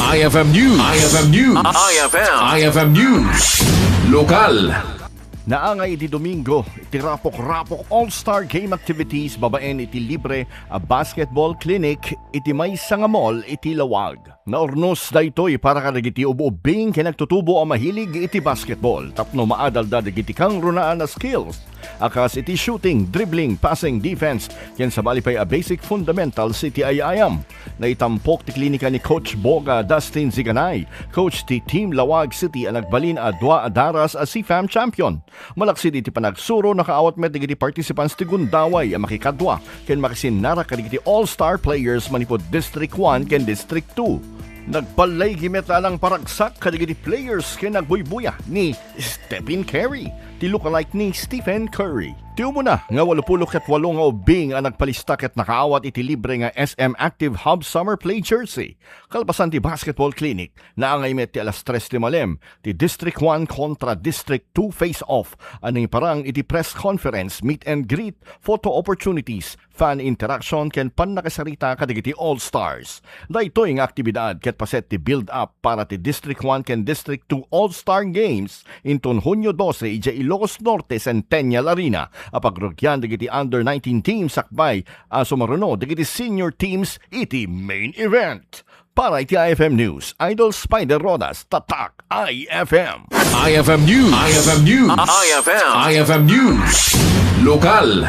IFM News. IFM News. IFM News. Lokal. Naangay iti Domingo, iti Rapok All-Star Game Activities, babaen iti libre a basketball clinic, iti may sangamol iti Laoag. Naornos da ito'y para kadagiti ubing kinagtutubo ang mahilig iti basketball, tapno maadalda dagiti kang runaan na skills. Akas iti shooting, dribbling, passing, defense, ken sabali pa'y a basic fundamentals iti ayayam. Naitampok ti klinika ni Coach Boga Dustin Ziganay, coach ti Team Laoag City ang nagbalin a dua adaras a CFAM champion. Malaksid iti panagsuro nakaawat met digiti participants ti Gundaway a makikadwa ken makisinara kadigiti all-star players manipod District 1 ken District 2. Nagbalay gimeta lang paragsak kadigiti players ken nagbuybuya ni Stephen Curry, ti lookalike ni Stephen Curry. Tiyo mo na nga 88 nga ubing ang nagpalista ket nakaawat iti libre nga SM Active Hub Summer Play Jersey. Kalpasan ti basketball clinic naangay met ti alas 3 ti malem ti District 1 kontra District 2 face-off. Aning parang iti press conference, meet and greet, photo opportunities, fan interaction ken pannakasarita kadigiti All-Stars. Daytoy nga aktibidad ket paset ti build up para ti District 1 ken District 2 All-Star Games inton Hunyo 12 ija Ilocos Norte Centennial Arena. Apagrugyan digiti under 19 teams sakbay sumaruno digiti senior teams iti main event. Para iti IFM News, Idol Spider Rodas, Tatak IFM. IFM News. IFM News. IFM News. Lokal.